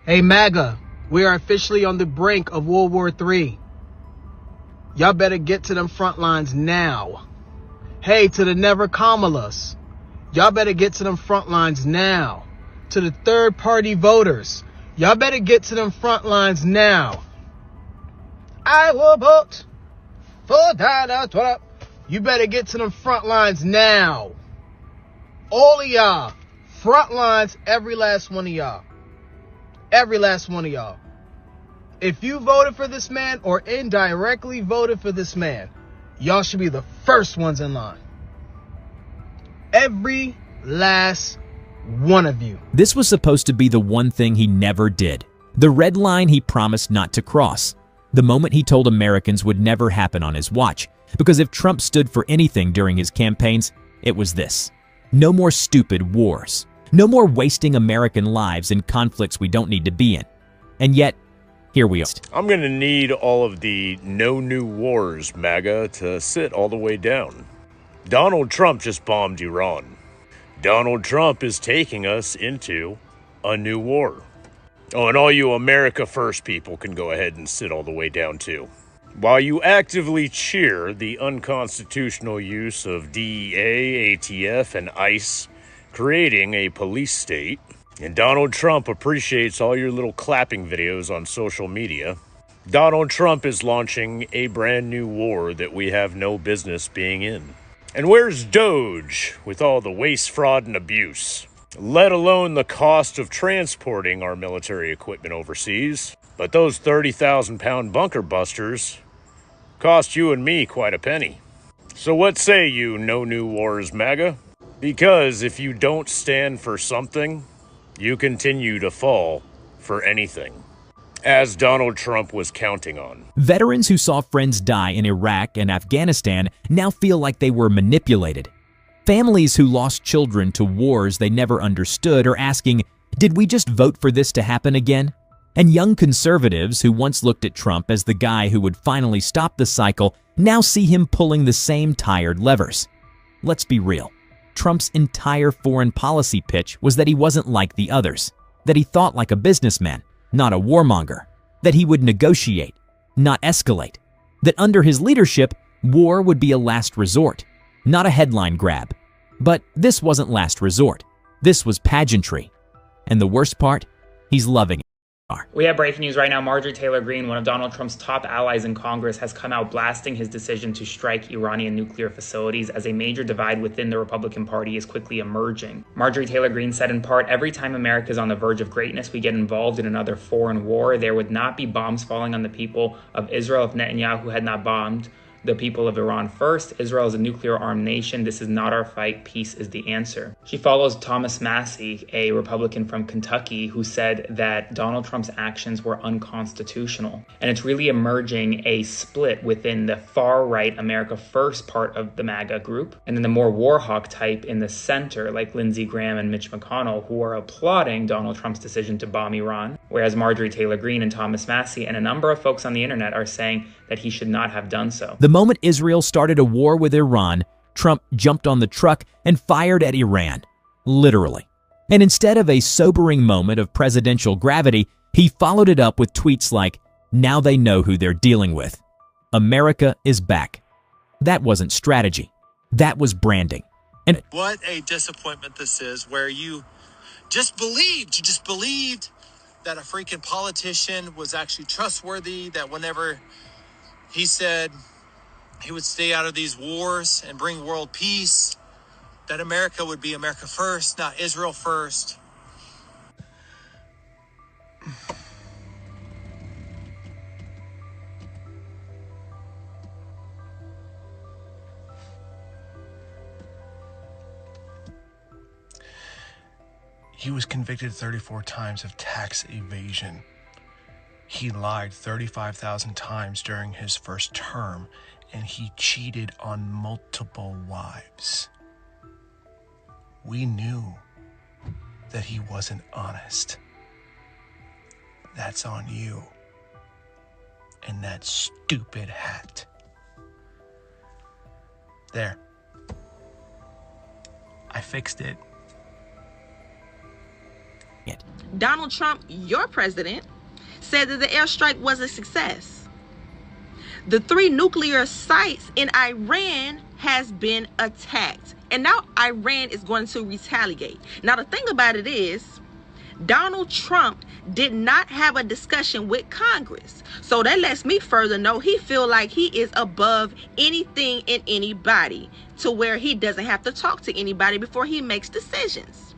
Hey MAGA, we are officially on the brink of World War III. Y'all better get to them front lines now. Hey, to the Never Kamalas, y'all better get to them front lines now. To the third party voters, y'all better get to them front lines now. I will vote for Donald Trump. You better get to them front lines now. All of y'all, front lines, every last one of y'all. Every last one of y'all. If you voted for this man or indirectly voted for this man, y'all should be the first ones in line. Every last one of you. This was supposed to be the one thing he never did. The red line he promised not to cross. The moment he told Americans would never happen on his watch. Because if Trump stood for anything during his campaigns, it was this. No more stupid wars. No more wasting American lives in conflicts we don't need to be in. And yet, here we are. I'm gonna need all of the no new wars, MAGA, to sit all the way down. Donald Trump just bombed Iran. Donald Trump is taking us into a new war. Oh, and all you America First people can go ahead and sit all the way down too. While you actively cheer the unconstitutional use of DEA, ATF, and ICE creating a police state, and Donald Trump appreciates all your little clapping videos on social media, Donald Trump is launching a brand new war that we have no business being in. And where's Doge with all the waste, fraud, and abuse? Let alone the cost of transporting our military equipment overseas. But those 30,000-pound bunker busters cost you and me quite a penny. So what say you, no new wars, MAGA? Because if you don't stand for something, you continue to fall for anything, as Donald Trump was counting on. Veterans who saw friends die in Iraq and Afghanistan now feel like they were manipulated. Families who lost children to wars they never understood are asking, did we just vote for this to happen again? And young conservatives who once looked at Trump as the guy who would finally stop the cycle now see him pulling the same tired levers. Let's be real. Trump's entire foreign policy pitch was that he wasn't like the others, that he thought like a businessman, not a warmonger, that he would negotiate, not escalate, that under his leadership, war would be a last resort, not a headline grab. But this wasn't last resort. This was pageantry. And the worst part, he's loving it. We have breaking news right now. Marjorie Taylor Greene, one of Donald Trump's top allies in Congress, has come out blasting his decision to strike Iranian nuclear facilities as a major divide within the Republican Party is quickly emerging. Marjorie Taylor Greene said in part, every time America is on the verge of greatness, we get involved in another foreign war. There would not be bombs falling on the people of Israel if Netanyahu had not bombed the people of Iran first. Israel is a nuclear-armed nation. This is not our fight. Peace is the answer. She follows Thomas Massie, a Republican from Kentucky, who said that Donald Trump's actions were unconstitutional. And it's really emerging a split within the far-right America First part of the MAGA group, and then the more war hawk type in the center, like Lindsey Graham and Mitch McConnell, who are applauding Donald Trump's decision to bomb Iran, whereas Marjorie Taylor Greene and Thomas Massie and a number of folks on the internet are saying that he should not have done so. The moment Israel started a war with Iran, Trump jumped on the truck and fired at Iran. Literally. And instead of a sobering moment of presidential gravity, he followed it up with tweets like, now they know who they're dealing with. America is back. That wasn't strategy. That was branding. And what a disappointment this is, where you just believed that a freaking politician was actually trustworthy, that whenever he said he would stay out of these wars and bring world peace, that America would be America first, not Israel first. He was convicted 34 times of tax evasion. He lied 35,000 times during his first term, and he cheated on multiple wives. We knew that he wasn't honest. That's on you and that stupid hat. There. I fixed it. Donald Trump, your president, said that the airstrike was a success. The 3 nuclear sites in Iran has been attacked. And now Iran is going to retaliate. Now, the thing about it is, Donald Trump did not have a discussion with Congress. So that lets me further know he feel like he is above anything and anybody, to where he doesn't have to talk to anybody before he makes decisions.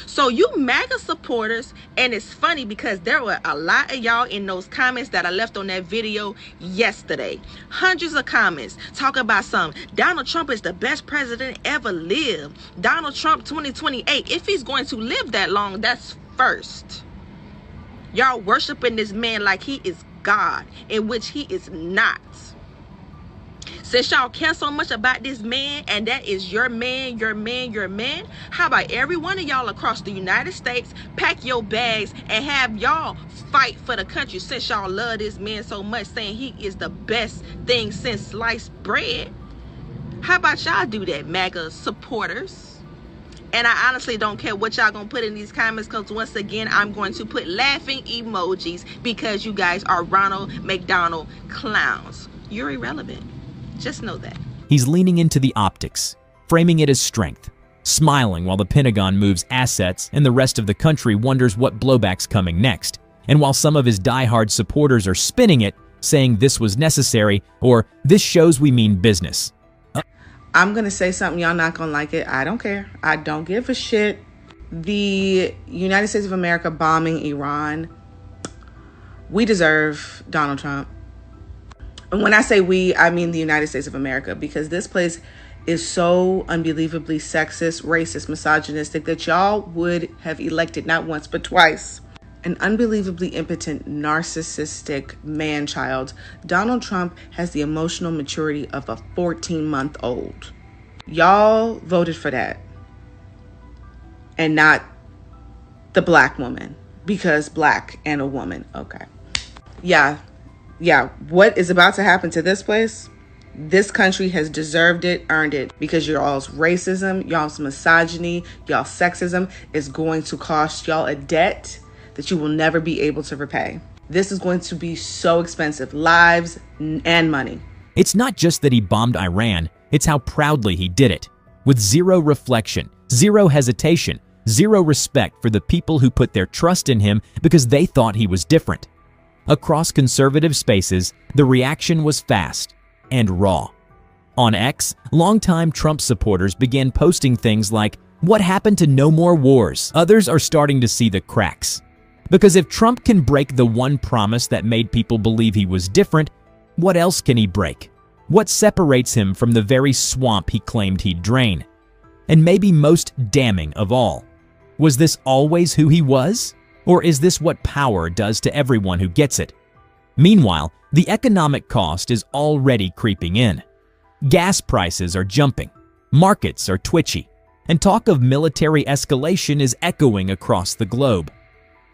So you MAGA supporters, and it's funny because there were a lot of y'all in those comments that I left on that video yesterday. Hundreds of comments talking about Donald Trump is the best president ever lived. Donald Trump 2028. If he's going to live that long, that's first. Y'all worshiping this man like he is God, in which he is not. Since y'all care so much about this man, and that is your man, your man, your man, how about every one of y'all across the United States pack your bags and have y'all fight for the country, since y'all love this man so much, saying he is the best thing since sliced bread? How about y'all do that, MAGA supporters? And I honestly don't care what y'all gonna put in these comments, because once again, I'm going to put laughing emojis because you guys are Ronald McDonald clowns. You're irrelevant. Just know that. He's leaning into the optics, framing it as strength, smiling while the Pentagon moves assets and the rest of the country wonders what blowback's coming next. And while some of his diehard supporters are spinning it, saying this was necessary or this shows we mean business. I'm going to say something, y'all not going to like it. I don't care. I don't give a shit. The United States of America bombing Iran, we deserve Donald Trump. And when I say we, I mean the United States of America, because this place is so unbelievably sexist, racist, misogynistic that y'all would have elected not once but twice an unbelievably impotent, narcissistic man-child. Donald Trump has the emotional maturity of a 14-month-old. Y'all voted for that. And not the black woman, because black and a woman. Okay. Yeah, what is about to happen to this place? This country has deserved it, earned it, because y'all's racism, y'all's misogyny, y'all's sexism is going to cost y'all a debt that you will never be able to repay. This is going to be so expensive, lives and money. It's not just that he bombed Iran, it's how proudly he did it. With zero reflection, zero hesitation, zero respect for the people who put their trust in him because they thought he was different. Across conservative spaces, the reaction was fast and raw. On X, longtime Trump supporters began posting things like, "What happened to no more wars?" Others are starting to see the cracks. Because if Trump can break the one promise that made people believe he was different, what else can he break? What separates him from the very swamp he claimed he'd drain? And maybe most damning of all, was this always who he was? Or is this what power does to everyone who gets it? Meanwhile, the economic cost is already creeping in. Gas prices are jumping, markets are twitchy, and talk of military escalation is echoing across the globe.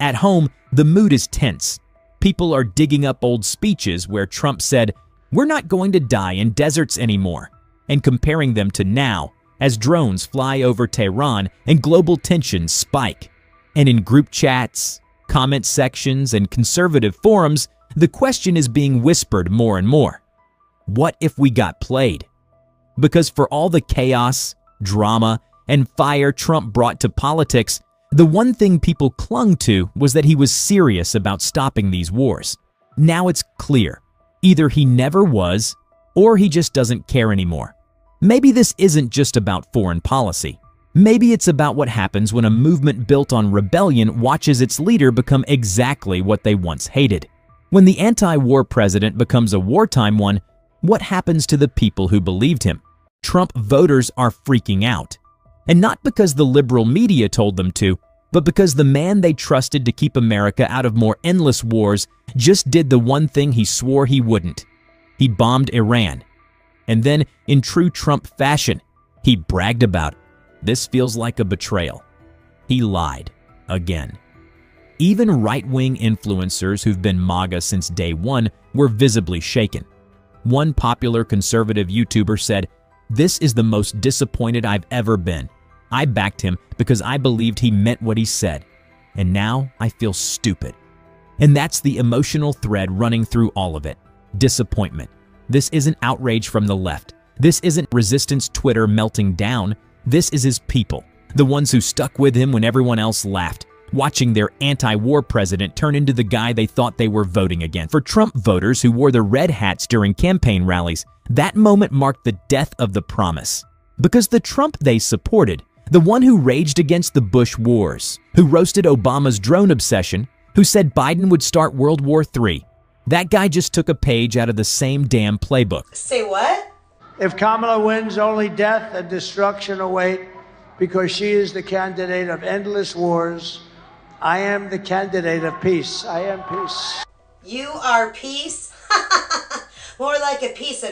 At home, the mood is tense. People are digging up old speeches where Trump said, "We're not going to die in deserts anymore," and comparing them to now as drones fly over Tehran and global tensions spike. And in group chats, comment sections, and conservative forums, the question is being whispered more and more. What if we got played? Because for all the chaos, drama, and fire Trump brought to politics, the one thing people clung to was that he was serious about stopping these wars. Now it's clear. Either he never was, or he just doesn't care anymore. Maybe this isn't just about foreign policy. Maybe it's about what happens when a movement built on rebellion watches its leader become exactly what they once hated. When the anti-war president becomes a wartime one, what happens to the people who believed him? Trump voters are freaking out. And not because the liberal media told them to, but because the man they trusted to keep America out of more endless wars just did the one thing he swore he wouldn't. He bombed Iran. And then, in true Trump fashion, he bragged about it. This feels like a betrayal. He lied again. Even right-wing influencers who've been MAGA since day one were visibly shaken. One popular conservative YouTuber said, "This is the most disappointed I've ever been. I backed him because I believed he meant what he said. and now I feel stupid. And that's the emotional thread running through all of it. Disappointment. This isn't outrage from the left. This isn't resistance Twitter melting down. This is his people, the ones who stuck with him when everyone else laughed, watching their anti-war president turn into the guy they thought they were voting against. For Trump voters who wore the red hats during campaign rallies, that moment marked the death of the promise. Because the Trump they supported, the one who raged against the Bush wars, who roasted Obama's drone obsession, who said Biden would start World War III, that guy just took a page out of the same damn playbook. Say what? If Kamala wins, only death and destruction await because she is the candidate of endless wars. I am the candidate of peace. I am peace. You are peace? More like a piece of